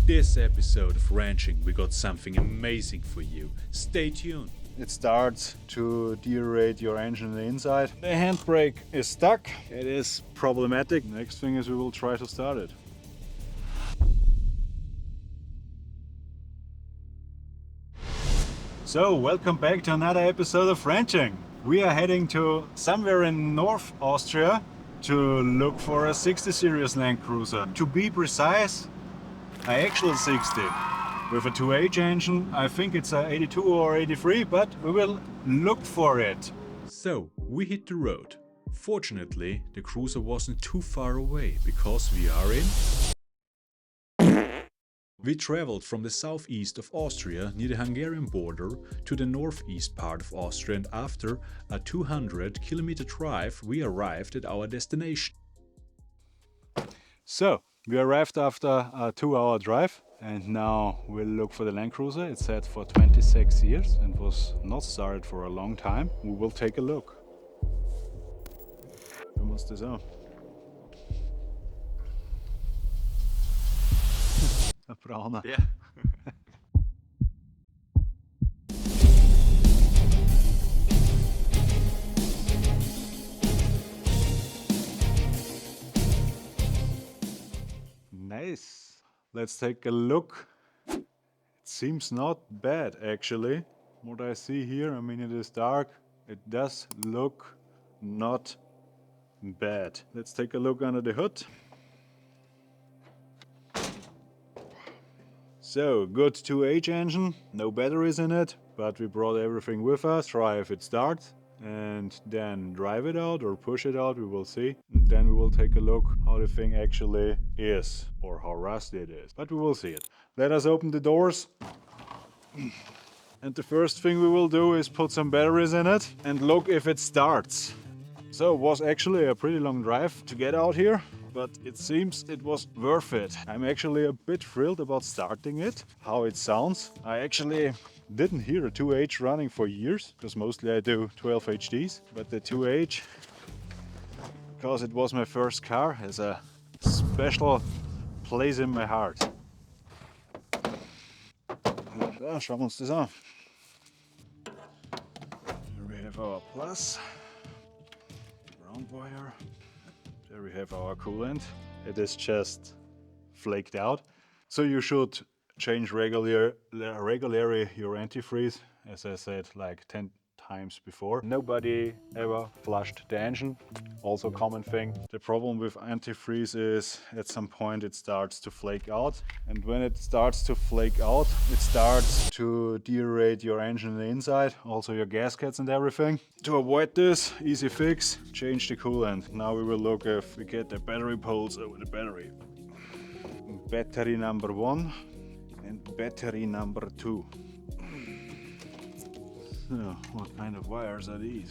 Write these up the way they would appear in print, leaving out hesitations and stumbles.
this episode of Ranching, we got something amazing for you. Stay tuned. It starts to deaerate your engine on the inside. The handbrake is stuck. It is problematic. Next thing is we will try to start it. So, welcome back to another episode of Ranching. We are heading to somewhere in North Austria to look for a 60 series landcruiser. To be precise, an actual 60. With a 2H engine, I think it's a 82 or 83, but we will look for it. So, we hit the road. Fortunately, the cruiser wasn't too far away because we are in... We traveled from the southeast of Austria near the Hungarian border to the northeast part of Austria, and after a 200-kilometer drive we arrived at our destination. So, we arrived after a 2-hour drive and now we'll look for the landcruiser. It's set for 26 years and was not started for a long time. We will take a look. Wie muss das auch? Ein brauner. Ja. Nice. Let's take a look. It seems not bad actually. What I see here, I mean it is dark. It does look not bad. Let's take a look under the hood. So, good 2H engine, no batteries in it, but we brought everything with us. Try if it starts and then drive it out or push it out, we will see. And then we will take a look how the thing actually is or how rusty it is, but we will see it. Let us open the doors. And the first thing we will do is put some batteries in it and look if it starts. So it was actually a pretty long drive to get out here, but it seems it was worth it. I'm actually a bit thrilled about starting it, how it sounds. I actually didn't hear a 2H running for years, because mostly I do 12 HDs, but the 2H, because it was my first car, has a special place in my heart. So, schauen wir uns das an. Here we have our plus. Ground wire. There we have our coolant. It is just flaked out. So you should change regularly your antifreeze, as I said like 10 times before. Nobody ever flushed the engine. Also common thing. The problem with antifreeze is at some point it starts to flake out. And when it starts to flake out, it starts to deaerate your engine on the inside, also your gaskets and everything. To avoid this, easy fix, change the coolant. Now we will look if we get the battery pulse over the battery. Battery number 1 and battery number 2. So, what kind of wires are these?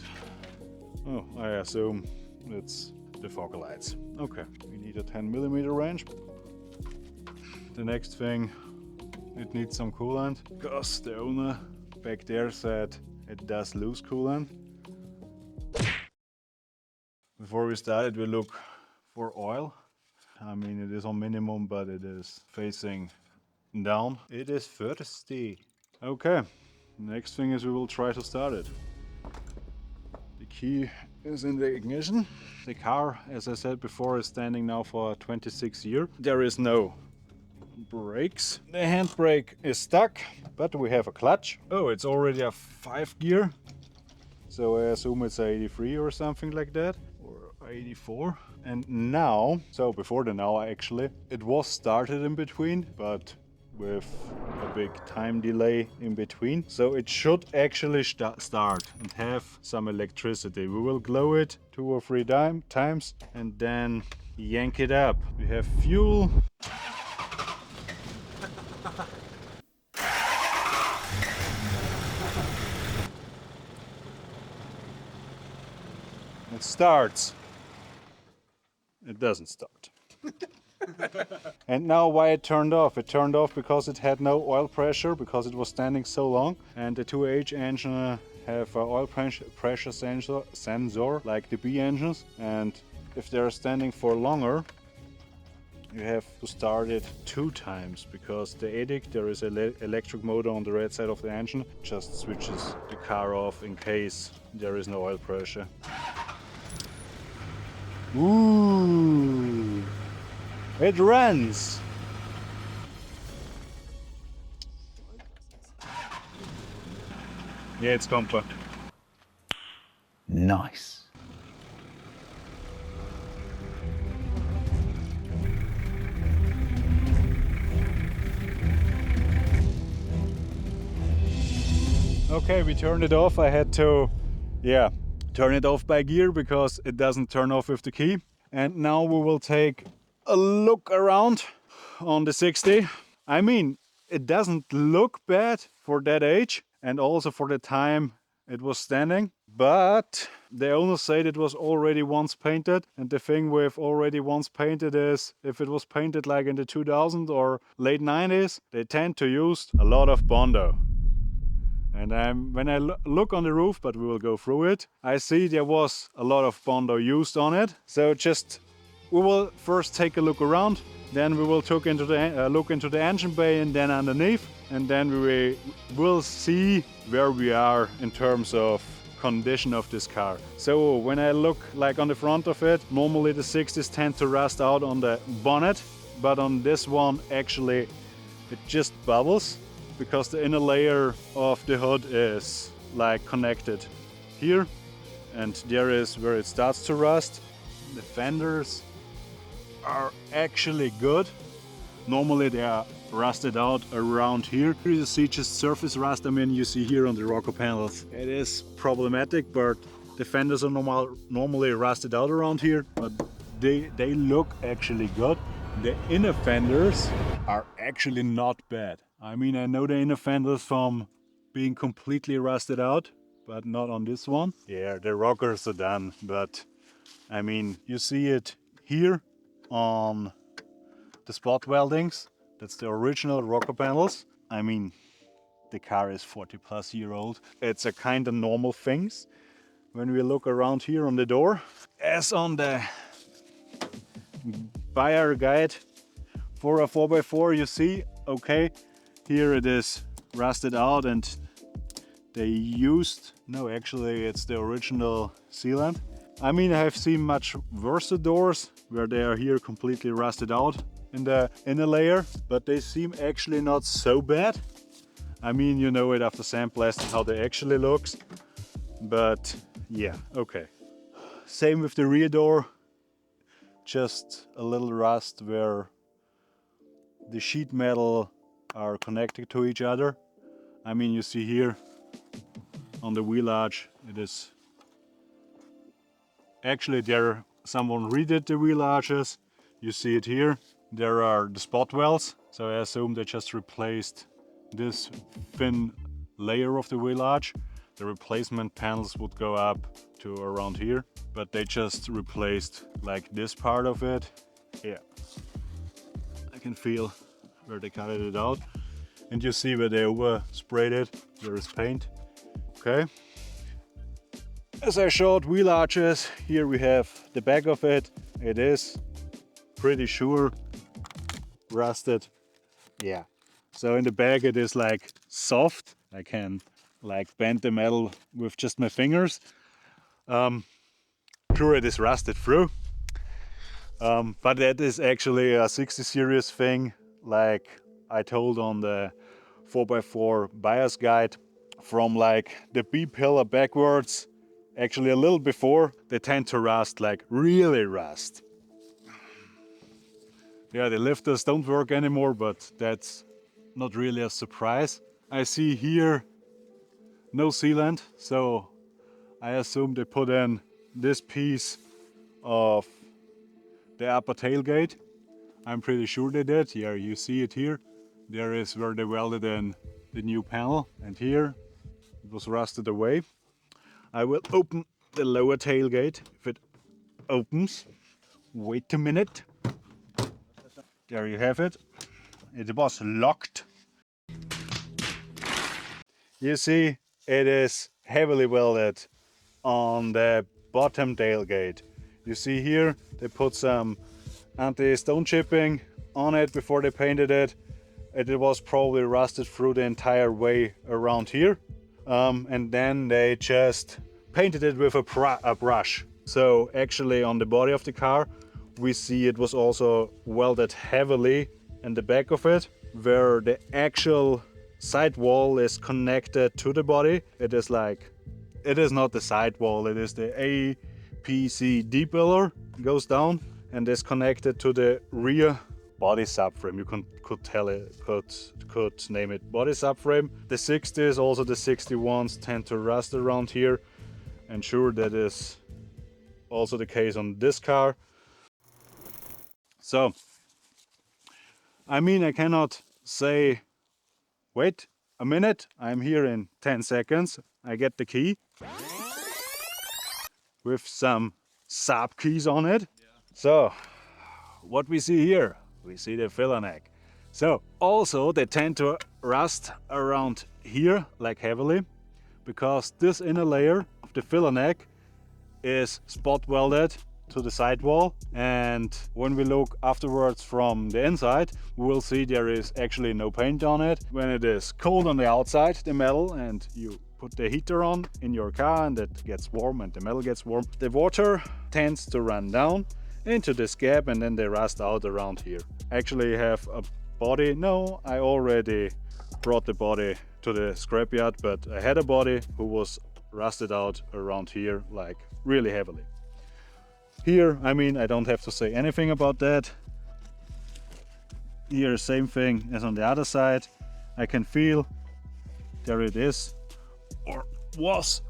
Oh, I assume it's the fog lights. Okay, we need a 10mm wrench. The next thing, it needs some coolant, because the owner back there said it does lose coolant. Before we started, we look for oil. I mean, it is on minimum, but it is facing down. It is thirsty. Okay, next thing is we will try to start it. The key is in the ignition. The car, as I said before, is standing now for 26 years. There is no brakes. The handbrake is stuck, but we have a clutch. Oh, it's already a 5 gear. So I assume it's a 83 or something like that, or 84. And now, so before the now actually, it was started in between, but with a big time delay in between. So it should actually start and have some electricity. We will glow it 2 or 3 times and then yank it up. We have fuel. It starts. It doesn't start. And now why it turned off? It turned off because it had no oil pressure, because it was standing so long. And the 2H engine have an oil pressure sensor like the B engines. And if they're standing for longer, you have to start it 2 times because the EDIC, there is an electric motor on the right side of the engine, just switches the car off in case there is no oil pressure. Ooh, it runs. Yeah, it's compact. Nice. Okay, we turned it off. I had to, turn it off by gear because it doesn't turn off with the key. And now we will take a look around on the 60. I mean, it doesn't look bad for that age and also for the time it was standing, but the owner said it was already once painted. And the thing with already once painted is if it was painted like in the 2000s or late 90s, they tend to use a lot of Bondo. And when I look on the roof, but we will go through it, I see there was a lot of Bondo used on it. So we will first take a look around, then we will look into the engine bay and then underneath, and then we will see where we are in terms of condition of this car. So when I look like on the front of it, normally the 60s tend to rust out on the bonnet, but on this one actually it just bubbles, because the inner layer of the hood is like connected here, and there is where it starts to rust. The fenders are actually good. Normally they are rusted out around here. Here you see just surface rust. I mean, you see here on the rocker panels. It is problematic, but the fenders are normally rusted out around here, but they look actually good. The inner fenders are actually not bad. I mean, I know the inner fenders from being completely rusted out, but not on this one. Yeah, the rockers are done, but I mean, you see it here on the spot weldings. That's the original rocker panels. I mean, the car is 40+ years old. It's a kind of normal things when we look around here on the door. As on the buyer guide for a 4x4, you see, okay, here it is rusted out and they used, no, actually it's the original sealant. I mean, I have seen much worse doors where they are here completely rusted out in the inner layer, but they seem actually not so bad. I mean, you know it after sandblasting how they actually looks, but yeah, okay. Same with the rear door, just a little rust where the sheet metal are connected to each other. I mean, you see here on the wheel arch, it is actually there, someone redid the wheel arches. You see it here. There are the spot welds, so I assume they just replaced this thin layer of the wheel arch. The replacement panels would go up to around here, but they just replaced like this part of it. Yeah, I can feel where they cut it out, and you see where they over sprayed it. There is paint. Okay, as I showed wheel arches, here we have the back of it. It is pretty sure rusted. Yeah, so in the back it is like soft. I can like bend the metal with just my fingers. Sure, it is rusted through, but that is actually a 60 series thing, like I told on the 4x4 buyer's guide. From like the B pillar backwards, actually a little before, they tend to rust, like really rust. Yeah, the lifters don't work anymore, but that's not really a surprise. I see here no sealant, so I assume they put in this piece of the upper tailgate. I'm pretty sure they did. Here, you see it here. There is where they welded in the new panel, and here it was rusted away. I will open the lower tailgate if it opens. Wait a minute. There you have it. It was locked. You see, it is heavily welded on the bottom tailgate. You see here, they put some anti-stone chipping on it before they painted it. It was probably rusted through the entire way around here. And then they just painted it with a brush. So actually on the body of the car, we see it was also welded heavily in the back of it, where the actual sidewall is connected to the body. It is not the sidewall, it is the APCD pillar, goes down and is connected to the rear body subframe. You could name it body subframe. The 60s, also the 61s tend to rust around here, and sure, that is also the case on this car. So I mean, I cannot say wait a minute, I'm here in 10 seconds. I get the key with some sub keys on it. So what we see here, we see the filler neck. So also they tend to rust around here like heavily, because this inner layer of the filler neck is spot welded to the sidewall, and when we look afterwards from the inside, we will see there is actually no paint on it. When it is cold on the outside, the metal, and you put the heater on in your car and it gets warm and the metal gets warm, the water tends to run down into this gap and then they rust out around here. Actually have a body. No, I already brought the body to the scrapyard, but I had a body who was rusted out around here like really heavily. Here, I mean, I don't have to say anything about that. Here, same thing as on the other side. I can feel there it is, or was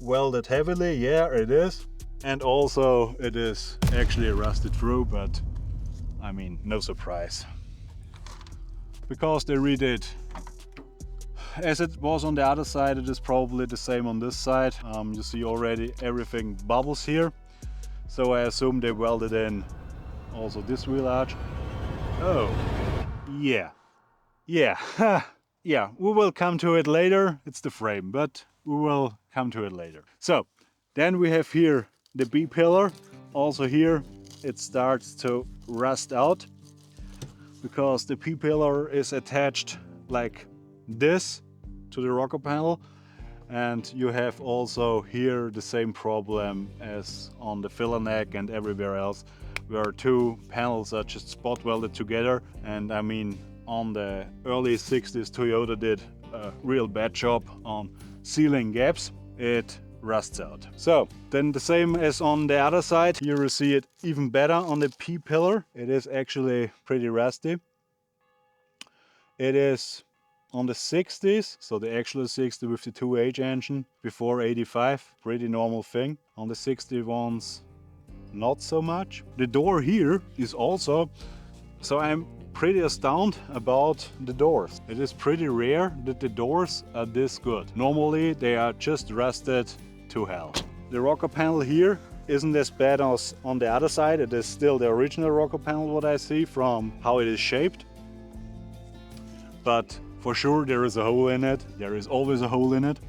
welded heavily. Yeah, it is. And also it is actually rusted through, but I mean, no surprise, because they redid. As it was on the other side, it is probably the same on this side. You see already everything bubbles here, so I assume they welded in also this wheel arch. Oh, yeah, yeah, we will come to it later. It's the frame, but we will come to it later. So then we have here the B pillar. Also here it starts to rust out, because the P pillar is attached like this to the rocker panel, and you have also here the same problem as on the filler neck and everywhere else, where two panels are just spot welded together. And I mean, on the early 60s, Toyota did a real bad job on sealing gaps. It rusts out. So then the same as on the other side, here you see it even better on the P pillar. It is actually pretty rusty. It is on the 60s, so the actual 60 with the 2H engine before 85, pretty normal thing. On the 60 ones, not so much. The door here is also, so I'm pretty astounded about the doors. It is pretty rare that the doors are this good. Normally they are just rusted to hell. The rocker panel here isn't as bad as on the other side. It is still the original rocker panel, what I see from how it is shaped. But for sure there is a hole in it. There is always a hole in it.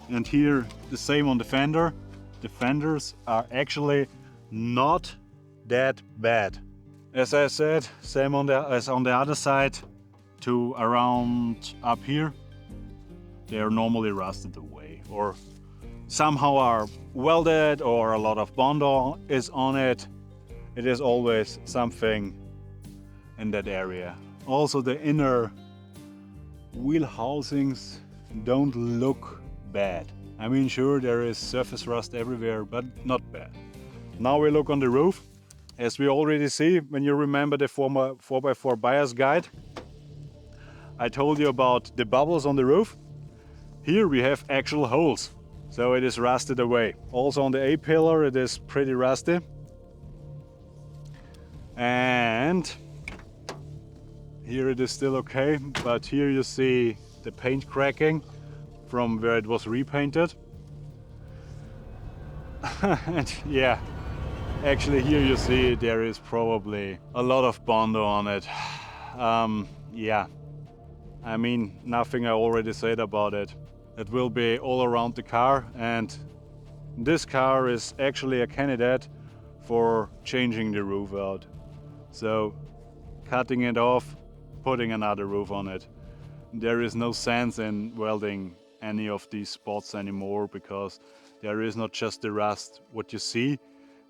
And here the same on the fender. The fenders are actually not that bad. As I said, same as on the other side to around up here. They are normally rusted away, or somehow are welded, or a lot of Bondo is on it. It is always something in that area. Also the inner wheel housings don't look bad. I mean, sure, there is surface rust everywhere, but not bad. Now we look on the roof. As we already see, when you remember the former 4x4 buyer's guide, I told you about the bubbles on the roof. Here we have actual holes, so it is rusted away. Also on the A pillar it is pretty rusty. And here it is still okay, but here you see the paint cracking from where it was repainted. And yeah, actually here you see there is probably a lot of Bondo on it. Yeah, I mean, nothing I already said about it. It will be all around the car, and this car is actually a candidate for changing the roof out. So cutting it off, putting another roof on it. There is no sense in welding any of these spots anymore, because there is not just the rust what you see,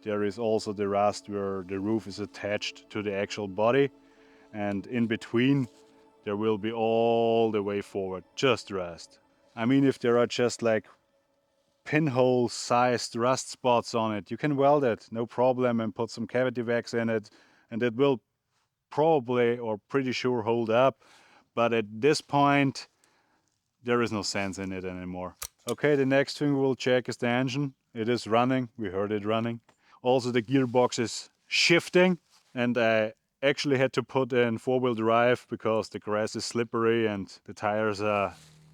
there is also the rust where the roof is attached to the actual body, and in between there will be all the way forward just rust. I mean, if there are just like pinhole sized rust spots on it, you can weld it, no problem, and put some cavity wax in it, and it will probably or pretty sure hold up. But at this point, there is no sense in it anymore. Okay, the next thing we'll check is the engine. It is running, we heard it running. Also the gearbox is shifting, and I actually had to put in four-wheel drive because the grass is slippery and the tires are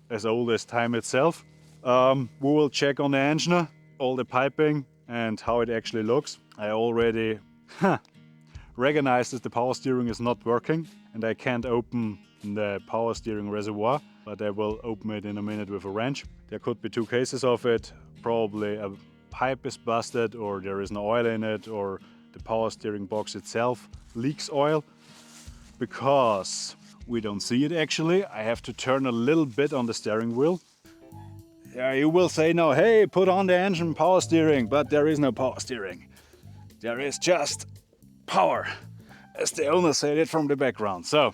as old as time itself. We will check on the engine, all the piping and how it actually looks. I already recognized that the power steering is not working and I can't open the power steering reservoir, but I will open it in a minute with a wrench. There could be two cases of it. Probably a pipe is busted, or there is no oil in it, or the power steering box itself leaks oil, because we don't see it actually. I have to turn a little bit on the steering wheel. Yeah, you will say no, hey, put on the engine power steering, but there is no power steering. There is just power, as the owner said it from the background. So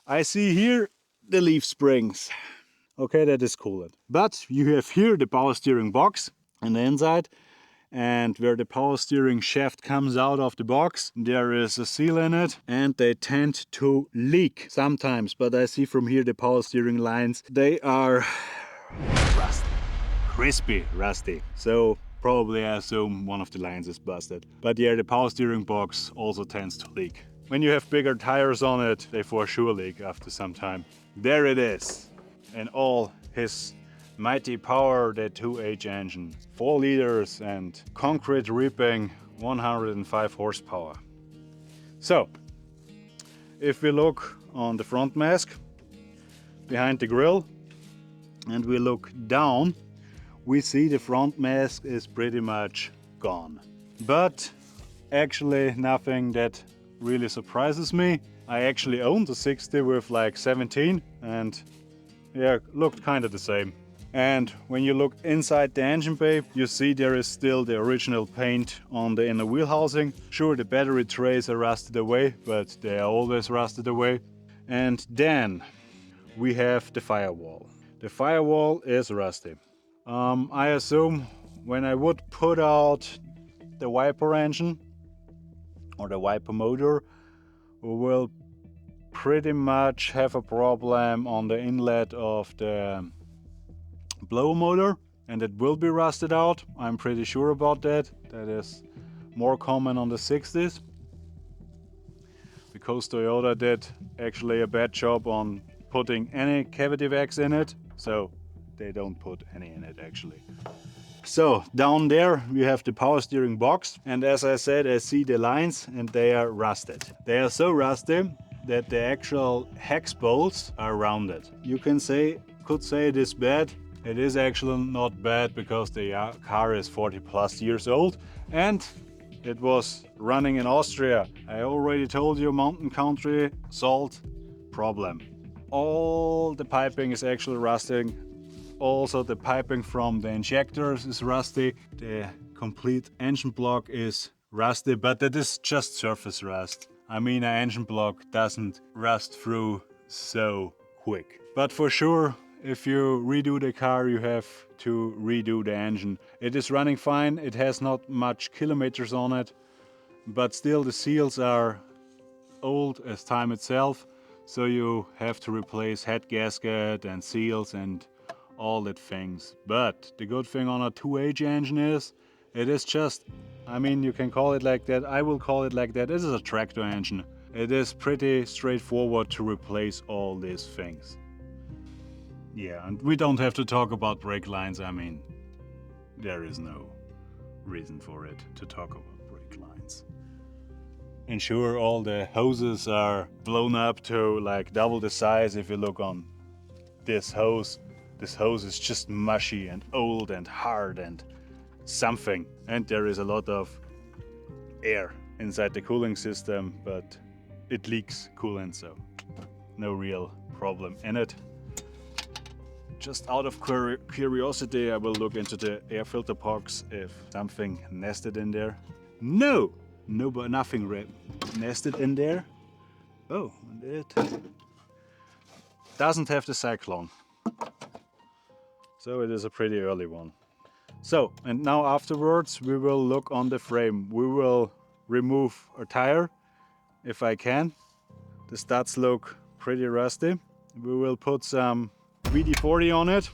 I see here the leaf springs. Okay, that is coolant. But you have here the power steering box on the inside, and where the power steering shaft comes out of the box, there is a seal in it, and they tend to leak sometimes. But I see from here the power steering lines, they are rusty, crispy rusty. So probably I assume one of the lines is busted. But yeah, the power steering box also tends to leak. When you have bigger tires on it, they for sure leak after some time. There it is, in all his mighty power, the 2H engine. 4 liters and concrete reaping 105 horsepower. So, if we look on the front mask, behind the grille, and we look down, we see the front mask is pretty much gone. But actually nothing that really surprises me. I actually owned a 60 with like 17, and yeah, looked kind of the same. And when you look inside the engine bay, you see there is still the original paint on the inner wheel housing. Sure, the battery trays are rusted away, but they are always rusted away. And then we have the firewall. The firewall is rusty. I assume when I would put out the wiper engine or the wiper motor, we will pretty much have a problem on the inlet of the blower motor, and it will be rusted out. I'm pretty sure about that. That is more common on the 60s, because Toyota did actually a bad job on putting any cavity wax in it, so they don't put any in it actually. So down there we have the power steering box, and as I said, I see the lines and they are rusted. They are so rusty that the actual hex bolts are rounded. You could say it is bad. It is actually not bad, because the car is 40 plus years old and it was running in Austria. I already told you, mountain country, salt, problem. All the piping is actually rusting. Also the piping from the injectors is rusty. The complete engine block is rusty, but that is just surface rust. I mean, an engine block doesn't rust through so quick. But for sure, if you redo the car, you have to redo the engine. It is running fine, it has not much kilometers on it, but still the seals are old as time itself, so you have to replace head gasket and seals and all that things. But the good thing on a 2H engine is, it is just, I mean, you can call it like that, I will call it like that, this is a tractor engine. It is pretty straightforward to replace all these things. Yeah, and we don't have to talk about brake lines. I mean, there is no reason for it to talk about brake lines. And sure, all the hoses are blown up to like double the size. If you look on this hose is just mushy and old and hard and something. And there is a lot of air inside the cooling system, but it leaks coolant, so no real problem in it. Just out of curiosity, I will look into the air filter box if something nested in there. No, but nothing nested in there. Oh, and it doesn't have the cyclone, so it is a pretty early one. So, and now afterwards we will look on the frame. We will remove a tire if I can. The studs look pretty rusty. We will put some WD-40 on it,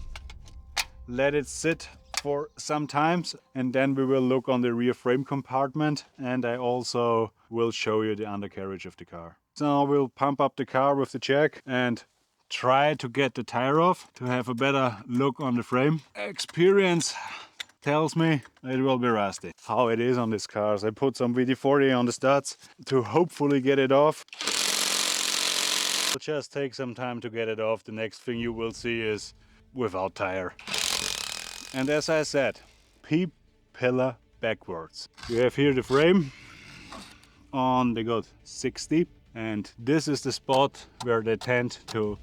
let it sit for some times, and then we will look on the rear frame compartment, and I also will show you the undercarriage of the car. So we'll pump up the car with the jack and try to get the tire off to have a better look on the frame. Experience tells me it will be rusty. How it is on these cars. I put some WD-40 on the studs to hopefully get it off. It'll just take some time to get it off. The next thing you will see is without tire. And as I said, P-pillar backwards. You have here the frame on the good 60, and this is the spot where they tend to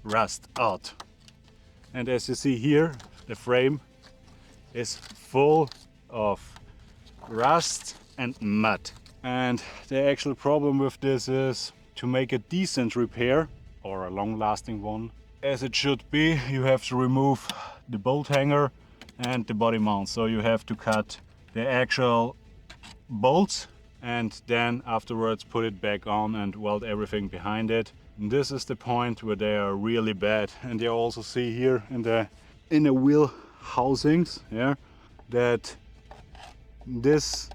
rust out. And as you see here, the frame is full of rust and mud. And the actual problem with this is to make a decent repair, or a long-lasting one, as it should be, you have to remove the bolt hanger and the body mount. So you have to cut the actual bolts and then afterwards put it back on and weld everything behind it. And this is the point where they are really bad. And you also see here in the inner wheel housings, yeah, that this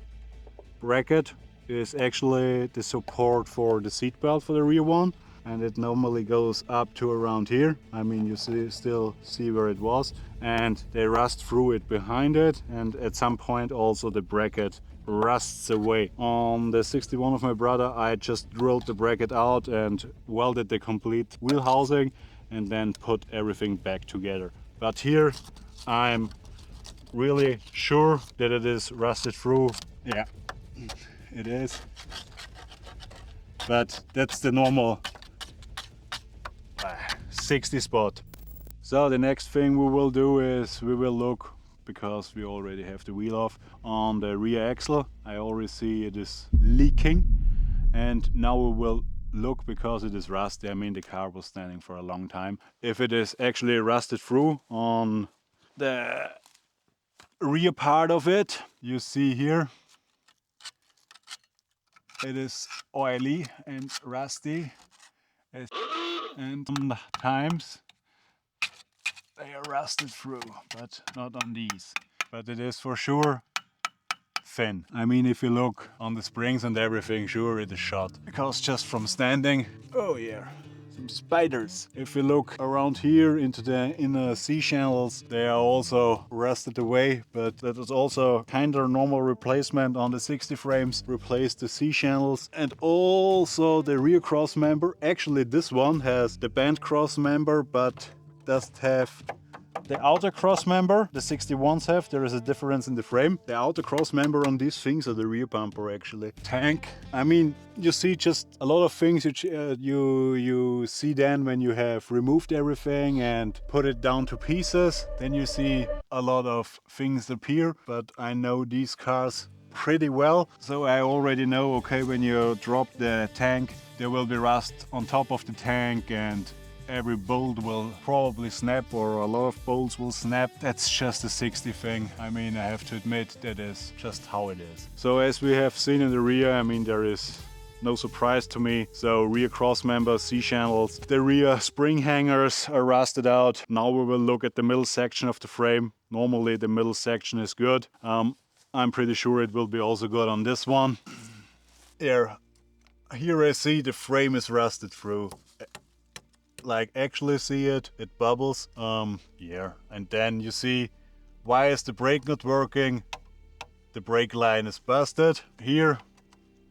bracket is actually the support for the seat belt for the rear one, and it normally goes up to around here. I mean, you still see where it was, and they rust through it behind it, and at some point also the bracket rusts away. On the 61 of my brother, I just drilled the bracket out and welded the complete wheel housing and then put everything back together. But here I'm really sure that it is rusted through. Yeah, it is. But that's the normal 60 spot. So the next thing we will do is we will look, because we already have the wheel off, on the rear axle. I already see it is leaking, and now we will look, because it is rusty. I mean, the car was standing for a long time. If it is actually rusted through on the rear part of it, you see here it is oily and rusty, and sometimes they are rusted through, but not on these. But it is for sure thin. I mean, if you look on the springs and everything, sure it is shot, because just from standing, oh yeah, some spiders. If you look around here into the inner C channels, they are also rusted away, but that is also kind of normal replacement on the 60 frames. Replace the C channels and also the rear cross member. Actually, this one has the band cross member, but doesn't have the outer cross member. The 61s have. There is a difference in the frame. The outer cross member on these things are the rear bumper actually. Tank. I mean, you see just a lot of things you see then when you have removed everything and put it down to pieces. Then you see a lot of things appear. But I know these cars pretty well, so I already know, okay, when you drop the tank, there will be rust on top of the tank, and every bolt will probably snap, or a lot of bolts will snap. That's just a 60 thing. I mean, I have to admit that is just how it is. So as we have seen in the rear, I mean, there is no surprise to me. So rear cross member, C channels, the rear spring hangers are rusted out. Now we will look at the middle section of the frame. Normally the middle section is good. I'm pretty sure it will be also good on this one. Here I see the frame is rusted through. Like, actually see it bubbles. Yeah, and then you see, why is the brake not working? The brake line is busted. Here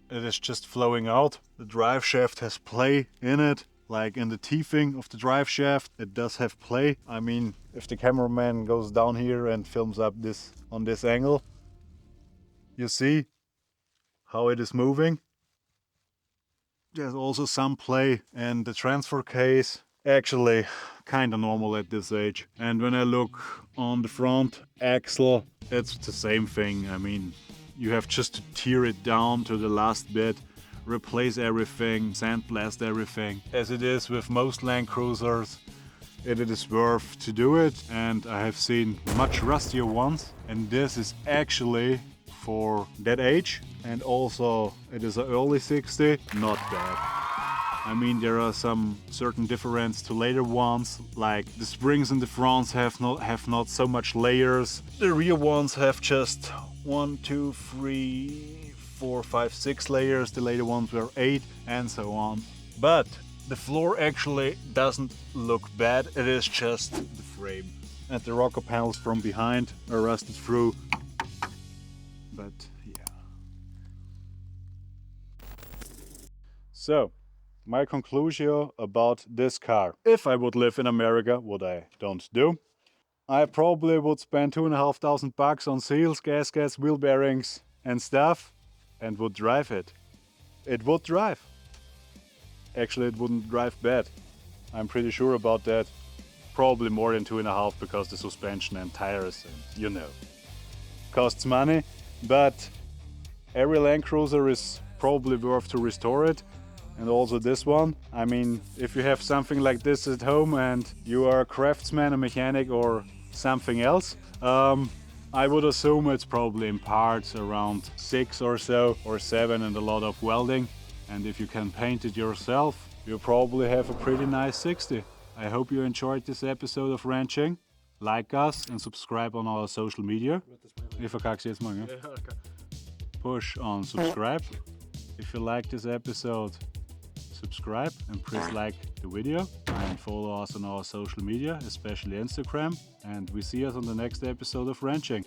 it is just flowing out. The drive shaft has play in it, like in the teething of the drive shaft, it does have play. I mean, if the cameraman goes down here and films up this on this angle, you see how it is moving. There's also some play, and the transfer case actually kind of normal at this age. And when I look on the front axle, it's the same thing. I mean, you have just to tear it down to the last bit, replace everything, sandblast everything. As it is with most landcruisers, it is worth to do it, and I have seen much rustier ones, and this is actually for that age, and also it is an early 60, not bad. I mean, there are some certain difference to later ones, like the springs in the front have not so much layers. The rear ones have just 1, 2, 3, 4, 5, 6 layers. The later ones were 8, and so on. But the floor actually doesn't look bad. It is just the frame. And the rocker panels from behind are rusted through. But yeah. So, my conclusion about this car. If I would live in America, what I don't do, I probably would spend $2,500 on seals, gaskets, wheel bearings and stuff, and would drive it. It would drive. Actually, it wouldn't drive bad. I'm pretty sure about that. Probably more than 2.5 because the suspension and tires and you know. Costs money, but every landcruiser is probably worth to restore it. And also this one. I mean, if you have something like this at home and you are a craftsman, a mechanic or something else, I would assume it's probably in parts around 6 or so, or 7, and a lot of welding. And if you can paint it yourself, you probably have a pretty nice 60. I hope you enjoyed this episode of Ranching. Like us and subscribe on our social media. Ich verkack's jetzt mal, ja? Push on subscribe. If you like this episode, subscribe and please like the video and follow us on our social media, especially Instagram. And we see us on the next episode of Ranching.